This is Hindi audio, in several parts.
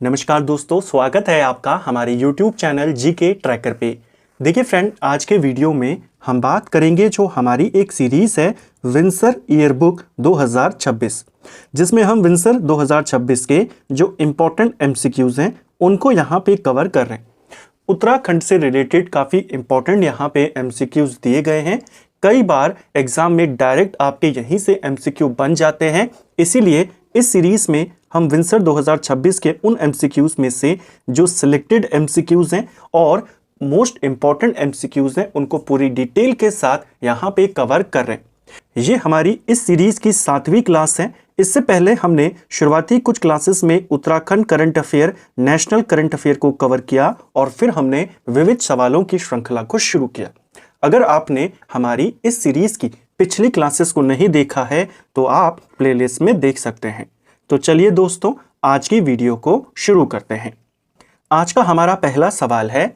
नमस्कार दोस्तों, स्वागत है आपका हमारे YouTube चैनल जीके ट्रैकर पे। देखिए फ्रेंड, आज के वीडियो में हम बात करेंगे जो हमारी एक सीरीज़ है विंसर ईयरबुक 2026, जिसमें हम विंसर 2026 के जो इम्पोर्टेंट MCQs हैं उनको यहाँ पे कवर कर रहे हैं। उत्तराखंड से रिलेटेड काफ़ी इम्पोर्टेंट यहाँ पे MCQs दिए गए हैं। कई बार एग्ज़ाम में डायरेक्ट आपके यहीं से MCQ बन जाते हैं, इसीलिए इस सीरीज़ में हम विंसर 2026 के उन MCQs में से जो सिलेक्टेड MCQs हैं और मोस्ट इम्पॉर्टेंट MCQs हैं उनको पूरी डिटेल के साथ यहाँ पे कवर कर रहे हैं। ये हमारी इस सीरीज़ की 7वीं क्लास है। इससे पहले हमने शुरुआती कुछ क्लासेस में Uttarakhand current affair, national current affair को कवर किया और फिर हमने विविध सवालों की श्रृंखला को शुरू किया। अगर आपने हमारी इस सीरीज़ की पिछली क्लासेस को नहीं देखा है तो आप प्लेलिस्ट में देख सकते हैं। तो चलिए दोस्तों, आज की वीडियो को शुरू करते हैं। आज का हमारा पहला सवाल है,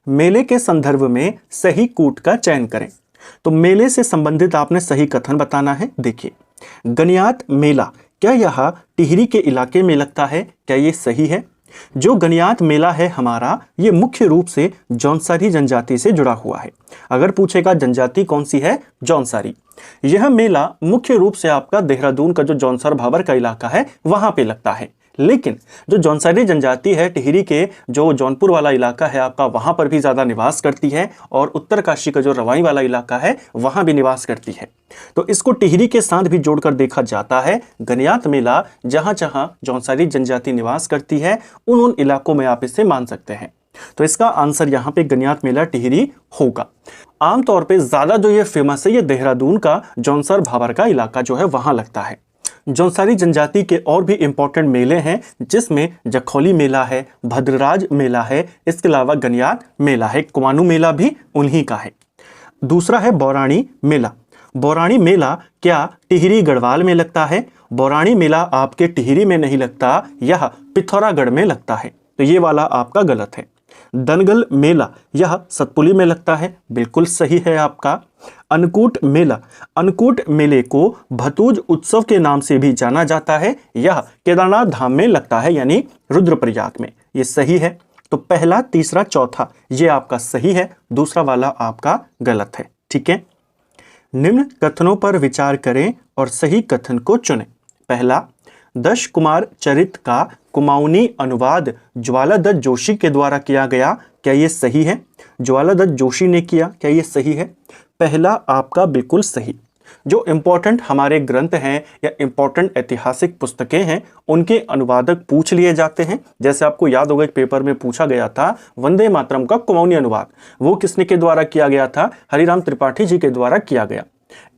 मेले के संदर्भ में सही कूट का चयन करें। तो मेले से संबंधित आपने सही कथन बताना है। देखिए, गनियात मेला, क्या यह टिहरी के इलाके में लगता है? क्या ये सही है? जो गनियात मेला है हमारा, ये मुख्य रूप से जौनसारी जनजाति से जुड़ा हुआ है। अगर पूछेगा जनजाति कौन सी है? जौनसारी। यह मेला मुख्य रूप से आपका देहरादून का जो जौनसर भाबर का इलाका है वहां पे लगता है, लेकिन जो जौनसारी जनजाति है टिहरी के जो जौनपुर वाला इलाका है आपका, वहां पर भी ज्यादा निवास करती है और उत्तरकाशी का जो रवाई वाला इलाका है वहां भी निवास करती है। तो इसको टिहरी के साथ भी जोड़कर देखा जाता है। गनियात मेला जहां जहां जौनसारी जनजाति निवास करती है उन इलाकों में आप इसे मान सकते हैं। तो इसका आंसर यहाँ पे गनियात मेला टिहरी होगा। आमतौर पे ज्यादा जो ये फेमस है ये देहरादून का जौनसर भाबर का इलाका जो है वहां लगता है। जौनसारी जनजाति के और भी इंपॉर्टेंट मेले हैं, जिसमें जखौली मेला है, भद्रराज मेला है, इसके अलावा गनियात मेला है, कुमाऊं मेला भी उन्हीं का है। दूसरा है बौराणी मेला। बौराणी मेला क्या टिहरी गढ़वाल में लगता है? बौराणी मेला आपके टिहरी में नहीं लगता, यह पिथौरागढ़ में लगता है। तो ये वाला आपका गलत है। दनगल मेला, यह सतपुली में लगता है, बिल्कुल सही है आपका। अन्नकूट मेला, अन्नकूट मेले को भतूज उत्सव के नाम से भी जाना जाता है, यह केदारनाथ धाम में लगता है यानी रुद्रप्रयाग में। ये सही है। तो पहला, तीसरा, चौथा ये आपका सही है, दूसरा वाला आपका गलत है। ठीक है। निम्न कथनों पर विचार करें और सही कथन को चुनें। पहला, दश कुमार चरित का कुमाऊनी अनुवाद ज्वालादत्त जोशी के द्वारा किया गया, क्या ये सही है? ज्वालादत्त जोशी ने किया, क्या ये सही है? पहला आपका बिल्कुल सही। जो इम्पोर्टेंट हमारे ग्रंथ हैं या इम्पोर्टेंट ऐतिहासिक पुस्तकें हैं उनके अनुवादक पूछ लिए जाते हैं। जैसे आपको याद होगा एक पेपर में पूछा गया था वंदे मातरम का कुमाऊनी अनुवाद, वो किसने के द्वारा किया गया था? हरिराम त्रिपाठी जी के द्वारा किया गया।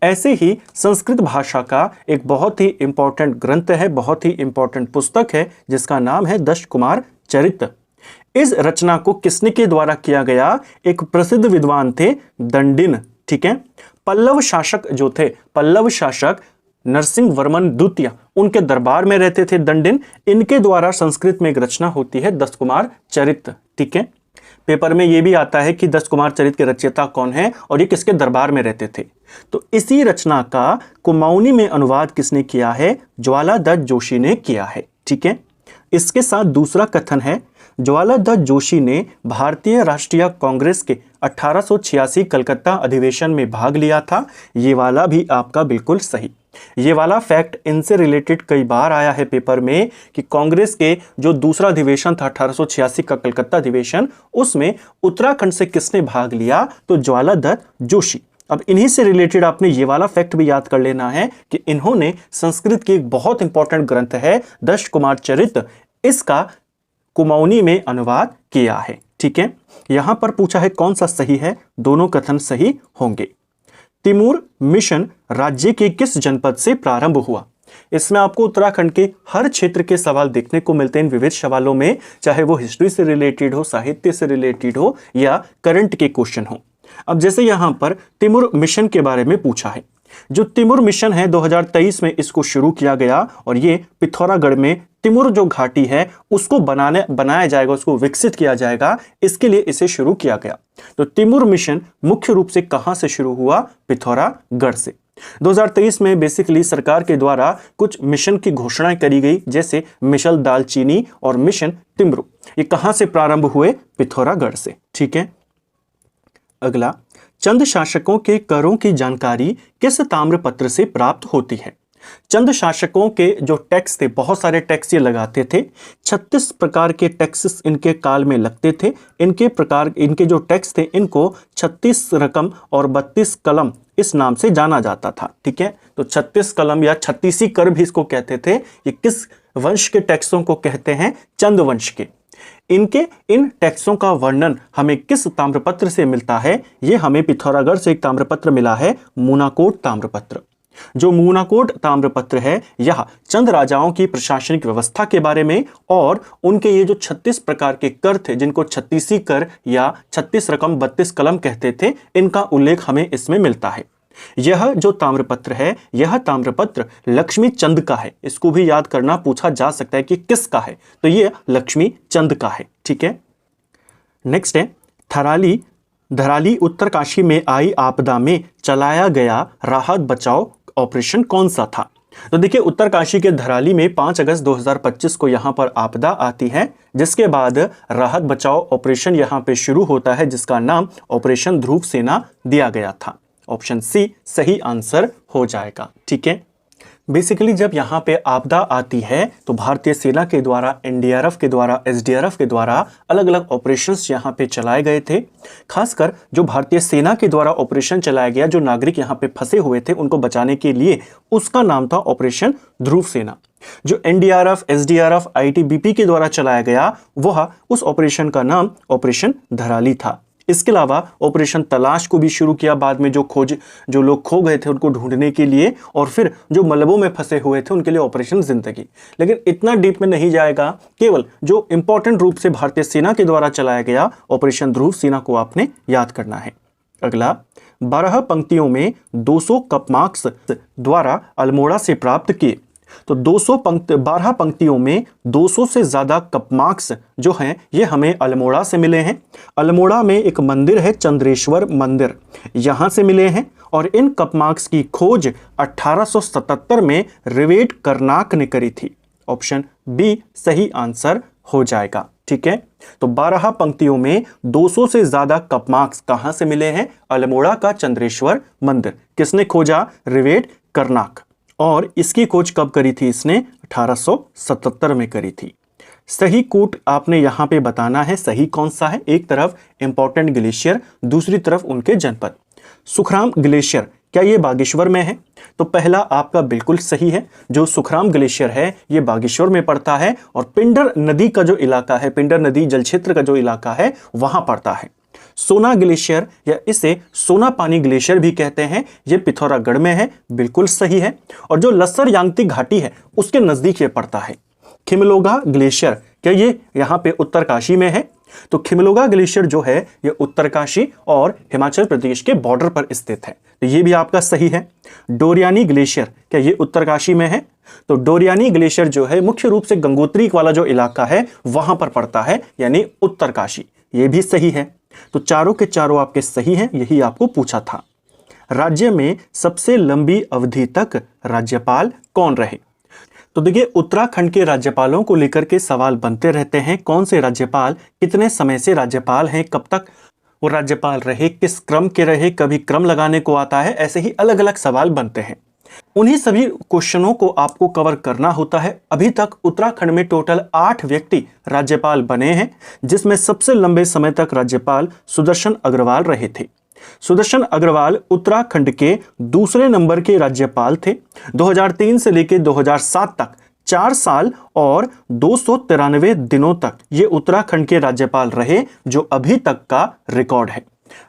ऐसे ही संस्कृत भाषा का एक बहुत ही इंपॉर्टेंट ग्रंथ है, बहुत ही इंपॉर्टेंट पुस्तक है जिसका नाम है दश कुमार चरित। इस रचना को किसने के द्वारा किया गया? एक प्रसिद्ध विद्वान थे दंडिन। ठीक है। पल्लव शासक जो थे, पल्लव शासक नरसिंह वर्मन द्वितीय, उनके दरबार में रहते थे दंडिन। इनके द्वारा संस्कृत में एक रचना होती है दश कुमार चरित। ठीक है। पेपर में यह भी आता है कि दश कुमार चरित के रचयिता कौन है और ये किसके दरबार में रहते थे। तो इसी रचना का कुमाऊनी में अनुवाद किसने किया है? ज्वालादत्त जोशी ने किया है। ठीक है। इसके साथ दूसरा कथन है, ज्वालादत्त जोशी ने भारतीय राष्ट्रीय कांग्रेस के 1886 कलकत्ता अधिवेशन में भाग लिया था। ये वाला भी आपका बिल्कुल सही। ये वाला फैक्ट इनसे रिलेटेड कई बार आया है पेपर में कि कांग्रेस के जो दूसरा अधिवेशन था 1886 का कलकत्ता अधिवेशन, उसमें उत्तराखंड से किसने भाग लिया? तो ज्वालादत्त जोशी। अब इन्हीं से रिलेटेड आपने ये वाला फैक्ट भी याद कर लेना है कि इन्होंने संस्कृत की एक बहुत इंपॉर्टेंट ग्रंथ है दश कुमार चरित, इसका कुमाऊनी में अनुवाद किया है। ठीक है। यहां पर पूछा है कौन सा सही है? दोनों कथन सही होंगे। तिमूर मिशन राज्य के किस जनपद से प्रारंभ हुआ? इसमें आपको उत्तराखंड के हर क्षेत्र के सवाल देखने को मिलते हैं विविध सवालों में, चाहे वो हिस्ट्री से रिलेटेड हो, साहित्य से रिलेटेड हो या करंट के क्वेश्चन हो। अब जैसे यहां पर तिमूर मिशन के बारे में पूछा है। जो तिमूर मिशन है 2023 में इसको शुरू किया गया और ये पिथौरागढ़ में तिमूर जो घाटी है उसको बनाया जाएगा, उसको विकसित किया जाएगा, इसके लिए इसे शुरू किया गया। तो तिमूर मिशन मुख्य रूप से कहां से शुरू हुआ? पिथौरागढ़ से। 2023 में बेसिकली सरकार के द्वारा कुछ मिशन की घोषणा करी गई, जैसे मिशन दालचीनी और मिशन तिमरू। ये कहां से प्रारंभ हुए? पिथौरागढ़ से। ठीक है, अगला, चंद शासकों के करों की जानकारी किस ताम्रपत्र से प्राप्त होती है? चंद शासकों के जो टैक्स थे, बहुत सारे टैक्स ये लगाते थे, 36 प्रकार के टैक्सेस इनके काल में लगते थे। इनके जो टैक्स थे इनको 36 रकम और 32 कलम इस नाम से जाना जाता था। ठीक है, तो 36 कलम या 36 कर भी इसको कहते थे। ये किस वंश के टैक्सों को कहते हैं? चंद वंश के। इन टैक्सों का वर्णन हमें किस ताम्रपत्र से मिलता है? ये हमें पिथौरागढ़ से एक ताम्रपत्र मिला है, मूनाकोट ताम्रपत्र। जो मूनाकोट ताम्रपत्र है, यह चंद राजाओं की प्रशासनिक व्यवस्था के बारे में और उनके ये जो 36 प्रकार के कर थे, जिनको 36 कर या 36 रकम 32 कलम कहते थे, इनका उल्लेख हमें इसमें मिलता है। यह जो ताम्रपत्र है, यह ताम्रपत्र लक्ष्मी चंद का है। इसको भी याद करना, पूछा जा सकता है कि किसका है, तो यह लक्ष्मी चंद का है। ठीक है, नेक्स्ट है, धराली उत्तरकाशी में आई आपदा में चलाया गया राहत बचाव ऑपरेशन कौन सा था? तो देखिए, उत्तरकाशी के धराली में 5 अगस्त 2025 को यहां पर आपदा आती है, जिसके बाद राहत बचाव ऑपरेशन यहां पे शुरू होता है, जिसका नाम ऑपरेशन ध्रुव सेना दिया गया था। ऑप्शन सी सही आंसर हो जाएगा। ठीक है, बेसिकली जब यहाँ पे आपदा आती है तो भारतीय सेना के द्वारा, एनडीआरएफ के द्वारा, एसडीआरएफ के द्वारा अलग अलग ऑपरेशंस यहाँ पे चलाए गए थे। खासकर जो भारतीय सेना के द्वारा ऑपरेशन चलाया गया, जो नागरिक यहाँ पे फंसे हुए थे उनको बचाने के लिए, उसका नाम था ऑपरेशन ध्रुव सेना। जो एनडीआरएफ, एसडीआरएफ, आईटीबीपी के द्वारा चलाया गया, वह उस ऑपरेशन का नाम ऑपरेशन धराली था। इसके अलावा ऑपरेशन तलाश को भी शुरू किया बाद में, जो लोग खो गए थे उनको ढूंढने के लिए, और फिर जो मलबों में फंसे हुए थे उनके लिए ऑपरेशन जिंदगी। लेकिन इतना डीप में नहीं जाएगा, केवल जो इंपॉर्टेंट रूप से भारतीय सेना के द्वारा चलाया गया ऑपरेशन ध्रुव सेना को आपने याद करना है। अगला, 12 पंक्तियों में 200 कपमार्क्स द्वारा अल्मोड़ा से प्राप्त किए। तो 12 पंक्तियों में 200 से ज्यादा कपमार्क्स जो हैं ये हमें अल्मोड़ा से मिले हैं। अल्मोड़ा में एक मंदिर है, चंद्रेश्वर मंदिर, यहां से मिले हैं। और इन कपमार्क्स की खोज 1877 में रिवेट कर्नाक ने करी थी। ऑप्शन बी सही आंसर हो जाएगा। ठीक है, तो 12 पंक्तियों में 200 से ज्यादा कपमार्क्स कहां से मिले हैं? अल्मोड़ा का चंद्रेश्वर मंदिर। किसने खोजा? रिवेट कर्नाक। और इसकी खोज कब करी थी इसने? 1877 में करी थी। सही कूट आपने यहां पे बताना है, सही कौन सा है। एक तरफ इंपॉर्टेंट ग्लेशियर, दूसरी तरफ उनके जनपद। सुखराम ग्लेशियर क्या ये बागेश्वर में है? तो पहला आपका बिल्कुल सही है। जो सुखराम ग्लेशियर है ये बागेश्वर में पड़ता है, और पिंडर नदी का जो इलाका है, पिंडर नदी जल क्षेत्र का जो इलाका है वहां पड़ता है। सोना ग्लेशियर या इसे सोना पानी ग्लेशियर भी कहते हैं, ये पिथौरागढ़ में है, बिल्कुल सही है। और जो लस्सर यांगती घाटी है उसके नजदीक ये पड़ता है। खिमलोगा ग्लेशियर क्या ये यहाँ पे उत्तरकाशी में है? तो खिमलोगा ग्लेशियर जो है ये उत्तरकाशी और हिमाचल प्रदेश के बॉर्डर पर स्थित है, तो ये भी आपका सही है। डोरियानी ग्लेशियर क्या ये उत्तरकाशी में है? तो डोरियानी ग्लेशियर जो है मुख्य रूप से गंगोत्री वाला जो इलाका है वहां पर पड़ता है, यानी उत्तरकाशी, ये भी सही है। तो चारों के चारों आपके सही हैं, यही आपको पूछा था। राज्य में सबसे लंबी अवधि तक राज्यपाल कौन रहे? तो देखिए, उत्तराखंड के राज्यपालों को लेकर के सवाल बनते रहते हैं। कौन से राज्यपाल कितने समय से राज्यपाल हैं, कब तक वो राज्यपाल रहे, किस क्रम के रहे, कभी क्रम लगाने को आता है, ऐसे ही अलग अलग सवाल बनते हैं। उन्हीं सभी क्वेश्चनों को आपको कवर करना होता है। अभी तक उत्तराखंड में टोटल 8 व्यक्ति राज्यपाल बने हैं, जिसमें सबसे लंबे समय तक राज्यपाल सुदर्शन अग्रवाल रहे थे। सुदर्शन अग्रवाल उत्तराखंड के दूसरे नंबर के राज्यपाल थे। 2003 से लेकर 2007 तक 4 साल और 293 दिनों तक ये उत्तराखंड के राज्यपाल रहे, जो अभी तक का रिकॉर्ड है।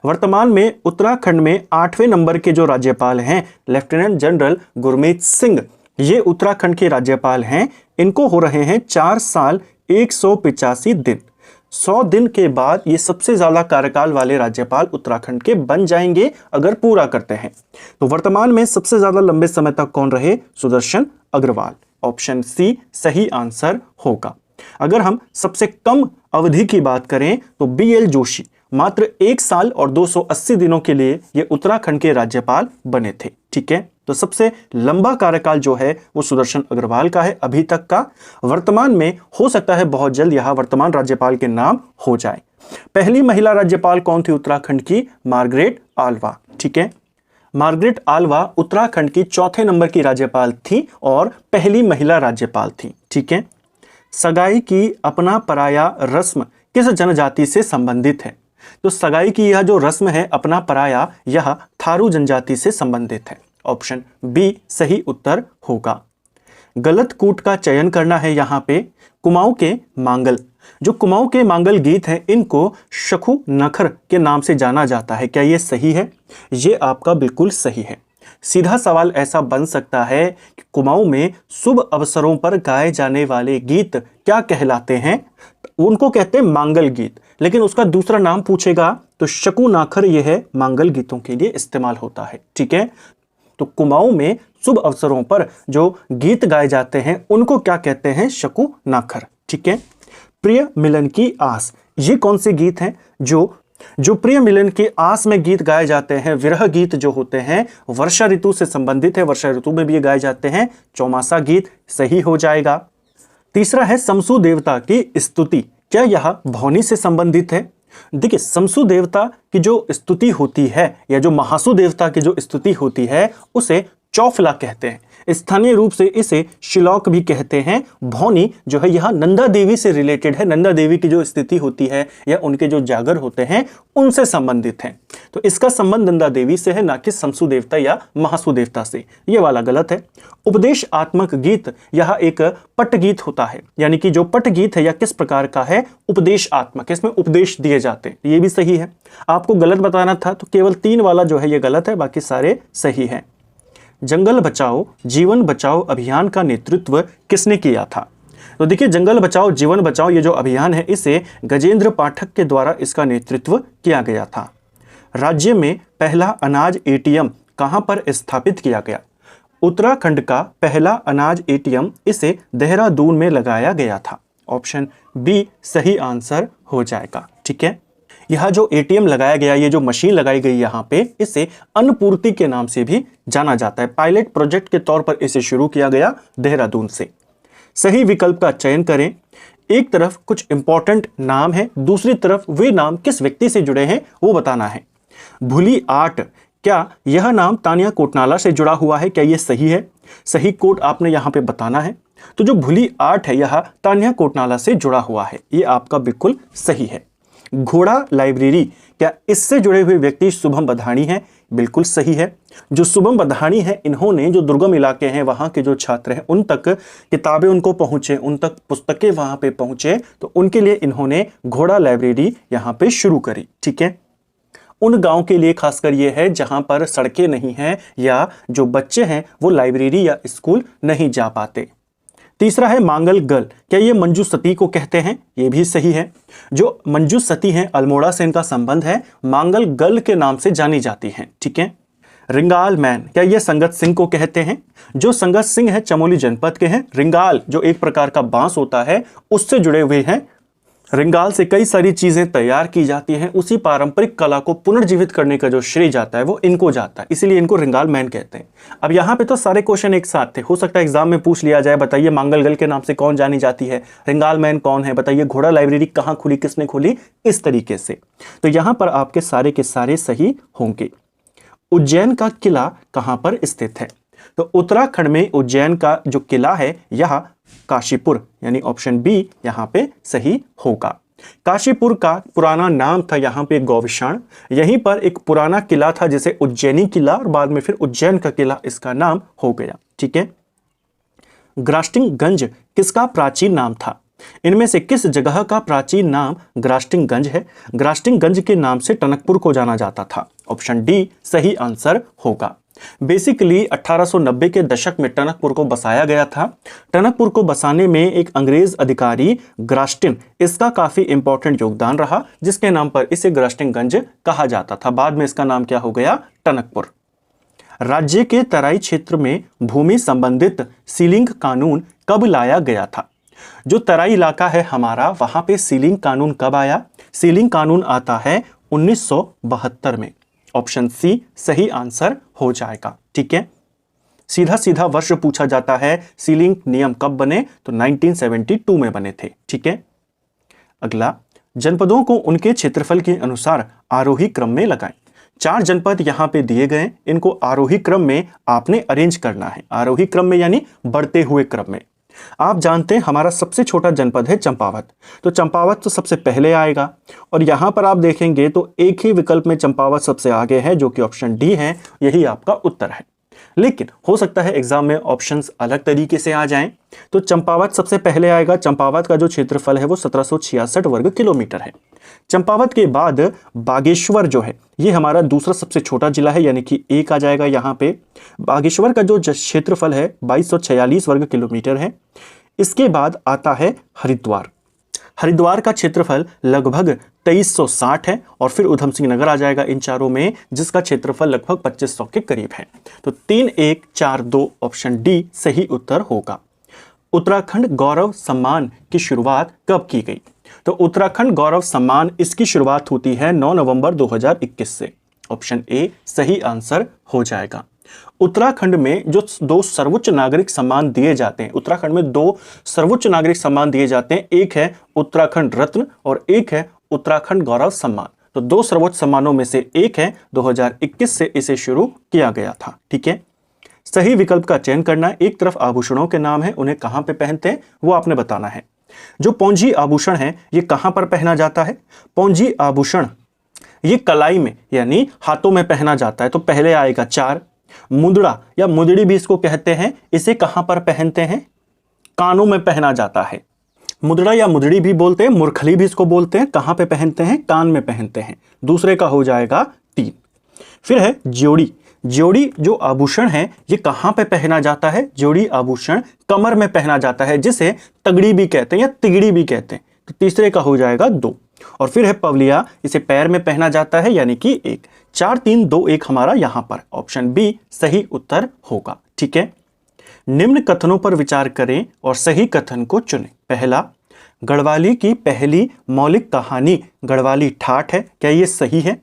वर्तमान में उत्तराखंड में 8वें नंबर के जो राज्यपाल हैं लेफ्टिनेंट जनरल गुरमीत सिंह, ये उत्तराखंड के राज्यपाल हैं। इनको हो रहे हैं 4 साल 185 दिन। 100 दिन के बाद ये सबसे ज्यादा कार्यकाल वाले राज्यपाल उत्तराखंड के बन जाएंगे अगर पूरा करते हैं। तो वर्तमान में सबसे ज्यादा लंबे समय तक कौन रहे? सुदर्शन अग्रवाल। ऑप्शन सी सही आंसर होगा। अगर हम सबसे कम अवधि की बात करें तो BL जोशी मात्र 1 साल और 280 दिनों के लिए ये उत्तराखंड के राज्यपाल बने थे। ठीक है, तो सबसे लंबा कार्यकाल जो है वो सुदर्शन अग्रवाल का है अभी तक का। वर्तमान में हो सकता है बहुत जल्द यहां वर्तमान राज्यपाल के नाम हो जाए। पहली महिला राज्यपाल कौन थी उत्तराखंड की? Margaret Alva. ठीक है, मार्गरेट आल्वा उत्तराखंड की चौथे नंबर की राज्यपाल थी और पहली महिला राज्यपाल थी। ठीक है, सगाई की अपना पराया रस्म किस जनजाति से संबंधित है? तो सगाई की यह जो रस्म है अपना पराया, यह थारू जनजाति से संबंधित है। ऑप्शन बी सही उत्तर होगा। गलत कूट का चयन करना है यहाँ पे। कुमाऊं के मांगल, जो कुमाऊं के मांगल गीत हैं इनको शखु नखर के नाम से जाना जाता है। क्या ये सही है? ये आपका बिल्कुल सही है। सीधा सवाल ऐसा बन सकता है कि कुमाऊं में शुभ अवसरों पर गाए जाने वाले गीत क्या कहलाते हैं? उनको कहते हैं मांगल गीत, लेकिन उसका दूसरा नाम पूछेगा तो शकु नाखर यह मांगल गीतों के लिए इस्तेमाल होता है। ठीक है, तो कुमाऊं में शुभ अवसरों पर जो गीत गाए जाते हैं उनको क्या कहते हैं? शकु नाखर। ठीक है, प्रिय मिलन की आस, ये कौन से गीत हैं जो प्रिय मिलन की आस में गीत गाए जाते हैं? विरह गीत जो होते हैं वर्षा ऋतु से संबंधित है, वर्षा ऋतु में भी ये गाए जाते हैं। चौमासा गीत सही हो जाएगा। तीसरा है समसु देवता की स्तुति, क्या यह भौनी से संबंधित है? देखिए, समसु देवता की जो स्तुति होती है या जो महासु देवता की जो स्तुति होती है उसे चौफला कहते हैं। स्थानीय रूप से इसे शिलौक भी कहते हैं। भौनी जो है यह नंदा देवी से रिलेटेड है। नंदा देवी की जो स्थिति होती है या उनके जो जागर होते हैं उनसे संबंधित है, तो इसका संबंध नंदा देवी से है, ना कि समसु देवता या महासु देवता से। ये वाला गलत है। उपदेश आत्मक गीत, यह एक पट गीत होता है, यानी कि जो पट गीत है यह किस प्रकार का है? उपदेश आत्मक, इसमें उपदेश दिए जाते हैं। ये भी सही है। आपको गलत बताना था तो केवल 3 वाला जो है ये गलत है, बाकी सारे सही है। जंगल बचाओ जीवन बचाओ अभियान का नेतृत्व किसने किया था? तो देखिए, जंगल बचाओ जीवन बचाओ ये जो अभियान है इसे गजेंद्र पाठक के द्वारा इसका नेतृत्व किया गया था। राज्य में पहला अनाज एटीएम कहां पर स्थापित किया गया? उत्तराखंड का पहला अनाज एटीएम इसे देहरादून में लगाया गया था। ऑप्शन बी सही आंसर हो जाएगा। ठीक है, यह जो एटीएम लगाया गया, ये जो मशीन लगाई गई यहाँ पे, इसे अन्नपूर्ति के नाम से भी जाना जाता है। पायलट प्रोजेक्ट के तौर पर इसे शुरू किया गया देहरादून से। सही विकल्प का चयन करें। एक तरफ कुछ इंपॉर्टेंट नाम है, दूसरी तरफ वे नाम किस व्यक्ति से जुड़े हैं वो बताना है। भुली आर्ट, क्या यह नाम तानिया कोटनाला से जुड़ा हुआ है? क्या यह सही है? सही कोट आपने यहाँ पे बताना है। तो जो भुली आर्ट है यह तानिया कोटनाला से जुड़ा हुआ है, ये आपका बिल्कुल सही है। घोड़ा लाइब्रेरी, क्या इससे जुड़े हुए व्यक्ति शुभम बधानी हैं? बिल्कुल सही है। जो शुभम बधानी है इन्होंने जो दुर्गम इलाके हैं वहाँ के जो छात्र हैं उन तक किताबें उनको पहुँचे, उन तक पुस्तकें वहाँ पे पहुँचे, तो उनके लिए इन्होंने घोड़ा लाइब्रेरी यहाँ पे शुरू करी। ठीक है, उन गांव के लिए खासकर ये है जहाँ पर सड़कें नहीं हैं या जो बच्चे हैं वो लाइब्रेरी या स्कूल नहीं जा पाते। तीसरा है मांगल गल, क्या ये मंजू सती को कहते हैं? ये भी सही है। जो मंजू सती हैं अल्मोड़ा से इनका संबंध है, मांगल गल के नाम से जानी जाती हैं। ठीक है, रिंगाल मैन, क्या ये संगत सिंह को कहते हैं? जो संगत सिंह है चमोली जनपद के हैं। रिंगाल जो एक प्रकार का बांस होता है उससे जुड़े हुए हैं। रिंगाल से कई सारी चीजें तैयार की जाती हैं। उसी पारंपरिक कला को पुनर्जीवित करने का जो श्रेय जाता है वो इनको जाता है, इसीलिए इनको रिंगाल मैन कहते हैं। अब यहाँ पे तो सारे क्वेश्चन एक साथ थे, हो सकता है एग्जाम में पूछ लिया जाए, बताइए मांगलगल के नाम से कौन जानी जाती है, रिंगाल मैन कौन है, बताइए घोड़ा लाइब्रेरी कहाँ खुली, किसने खोली, इस तरीके से। तो यहाँ पर आपके सारे के सारे सही होंगे। उज्जैन का किला कहाँ पर स्थित है? तो उत्तराखंड में उज्जैन का जो किला है यह काशीपुर, यानी ऑप्शन बी यहाँ पे सही होगा। काशीपुर का पुराना नाम था यहाँ पे गौविशाण। यहीं पर एक पुराना किला था जिसे उज्जैनी किला और बाद में फिर उज्जैन का किला इसका नाम हो गया। ठीक है, ग्रास्टिंगगंज किसका प्राचीन नाम था? इनमें से किस जगह का प्राचीन नाम ग्रास्टिंगगंज है? ग्रास्टिंगगंज के नाम से टनकपुर को जाना जाता था। ऑप्शन डी सही आंसर होगा। बेसिकली 1890 के दशक में टनकपुर को बसाया गया था। टनकपुर को बसाने में एक अंग्रेज अधिकारी ग्रास्टिन, इसका काफी इंपॉर्टेंट योगदान रहा, जिसके नाम पर इसे ग्रास्टिंगगंज कहा जाता था। बाद में इसका नाम क्या हो गया? टनकपुर। राज्य के तराई क्षेत्र में भूमि संबंधित सीलिंग कानून कब लाया गया था? जो तराई इलाका है हमारा, वहां पे सीलिंग कानून कब आया? सीलिंग कानून आता है 1972 में। ऑप्शन सी सही आंसर हो जाएगा। ठीक ठीक है। सीधा सीधा वर्ष पूछा जाता है, सीलिंग नियम कब बने, तो 1972 में बने थे, ठीक है। अगला, जनपदों को उनके क्षेत्रफल के अनुसार आरोही क्रम में लगाएं। 4 जनपद यहां पे दिए गए, इनको आरोही क्रम में आपने अरेंज करना है। आरोही क्रम में यानी बढ़ते हुए क्रम में। आप जानते हैं हमारा सबसे छोटा जनपद है चंपावत, तो चंपावत तो सबसे पहले आएगा और यहां पर आप देखेंगे तो एक ही विकल्प में चंपावत सबसे आगे है, जो कि ऑप्शन डी है। यही आपका उत्तर है। लेकिन हो सकता है एग्जाम में ऑप्शंस अलग तरीके से आ जाएं, तो चंपावत सबसे पहले आएगा। चंपावत का जो क्षेत्रफल है वो 1766 वर्ग किलोमीटर है। चंपावत के बाद बागेश्वर जो है ये हमारा दूसरा सबसे छोटा जिला है, यानी कि एक आ जाएगा यहाँ पे। बागेश्वर का जो क्षेत्रफल है 2246 वर्ग किलोमीटर है। इसके बाद आता है हरिद्वार। हरिद्वार का क्षेत्रफल लगभग 2360 है और फिर उधम सिंह नगर आ जाएगा इन चारों में, जिसका क्षेत्रफल लगभग 2500 के करीब है। तो 3, 1, 4, 2 ऑप्शन डी सही उत्तर होगा। उत्तराखंड गौरव सम्मान की शुरुआत कब की गई? तो उत्तराखंड गौरव सम्मान इसकी शुरुआत होती है 9 नवंबर 2021 से। ऑप्शन ए सही आंसर हो जाएगा। उत्तराखंड में जो 2 सर्वोच्च नागरिक सम्मान दिए जाते हैं, उत्तराखंड में 2 सर्वोच्च नागरिक सम्मान दिए जाते हैं, एक है उत्तराखंड रत्न और एक है उत्तराखंड गौरव सम्मान। तो 2 सर्वोच्च सम्मानों में से एक है, 2021 से इसे शुरू किया गया था, ठीक है। सही विकल्प का चयन करना। एक तरफ आभूषणों के नाम है, उन्हें कहां पे पहनते हैं वो आपने बताना है। जो पौंजी आभूषण है ये कहां पर पहना जाता है? पौंजी आभूषण ये कलाई में यानी हाथों में पहना जाता है, तो पहले आएगा 4। मुंदड़ा या मुंदड़ी भी इसको कहते हैं, इसे कहां पर पहनते हैं? कानों में पहना जाता है। मुंदड़ा या मुंदड़ी भी बोलते हैं, मुरखली भी इसको बोलते हैं। कहां पे पहनते हैं? कान में पहनते हैं। दूसरे का हो जाएगा 3। फिर है ज्योड़ी। ज्योड़ी जो आभूषण है ये कहां पे पहना जाता है? ज्योड़ी आभूषण कमर में पहना जाता है, जिसे तगड़ी भी कहते हैं या तिगड़ी भी कहते हैं। तो तीसरे का हो जाएगा 2। और फिर है पवलिया, इसे पैर में पहना जाता है, यानी कि 1। 4, 3, 2, 1 हमारा यहां पर ऑप्शन बी सही उत्तर होगा, ठीक है। निम्न कथनों पर विचार करें और सही कथन को चुनें। पहला, गढ़वाली की पहली मौलिक कहानी गढ़वाली ठाठ है, क्या ये सही है?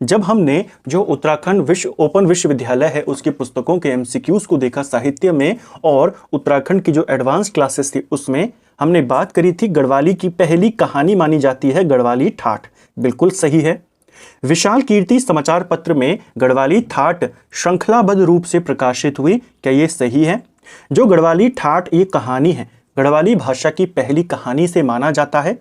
जब हमने जो उत्तराखंड ओपन विश्वविद्यालय है उसकी पुस्तकों के एमसीक्यूज को देखा साहित्य में, और उत्तराखंड की जो एडवांस क्लासेस थी उसमें हमने बात करी थी गढ़वाली की पहली कहानी मानी जाती है गढ़वाली ठाठ। बिल्कुल सही है। विशाल कीर्ति समाचार पत्र में गढ़वाली ठाठ श्रृंखलाबद्ध रूप से प्रकाशित हुई, क्या ये सही है? जो गढ़वाली ठाठ ये कहानी है गढ़वाली भाषा की पहली कहानी से माना जाता है।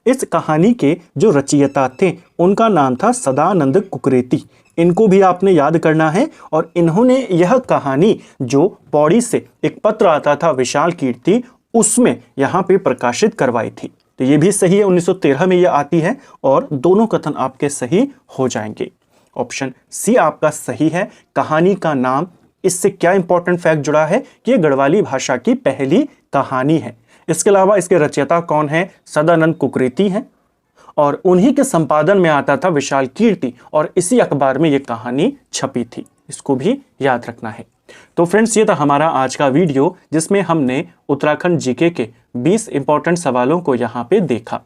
इस कहानी के जो रचयिता थे उनका नाम था सदानंद कुकरेती। इनको भी आपने याद करना है। और इन्होंने यह कहानी जो पौड़ी से एक पत्र आता था विशाल कीर्ति, उसमें यहाँ पे प्रकाशित करवाई थी। तो ये भी सही है, 1913 में यह आती है और दोनों कथन आपके सही हो जाएंगे। ऑप्शन सी आपका सही है। कहानी का नाम, इससे क्या इंपॉर्टेंट फैक्ट जुड़ा है कि ये गढ़वाली भाषा की पहली कहानी है। इसके अलावा इसके रचयिता कौन है? सदानंद कुकरेती हैं और उन्हीं के संपादन में आता था विशाल कीर्ति और इसी अखबार में ये कहानी छपी थी। इसको भी याद रखना है। तो फ्रेंड्स, ये था हमारा आज का वीडियो जिसमें हमने उत्तराखंड जीके के 20 इंपॉर्टेंट सवालों को यहाँ पे देखा।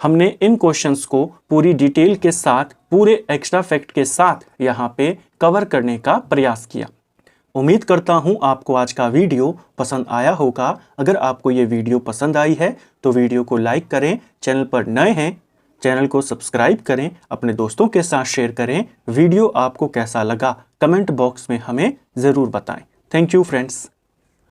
हमने इन क्वेश्चंस को पूरी डिटेल के साथ, पूरे एक्स्ट्रा फैक्ट के साथ यहाँ पे कवर करने का प्रयास किया। उम्मीद करता हूँ आपको आज का वीडियो पसंद आया होगा। अगर आपको ये वीडियो पसंद आई है तो वीडियो को लाइक करें, चैनल पर नए हैं चैनल को सब्सक्राइब करें, अपने दोस्तों के साथ शेयर करें। वीडियो आपको कैसा लगा कमेंट बॉक्स में हमें ज़रूर बताएं। Thank you friends.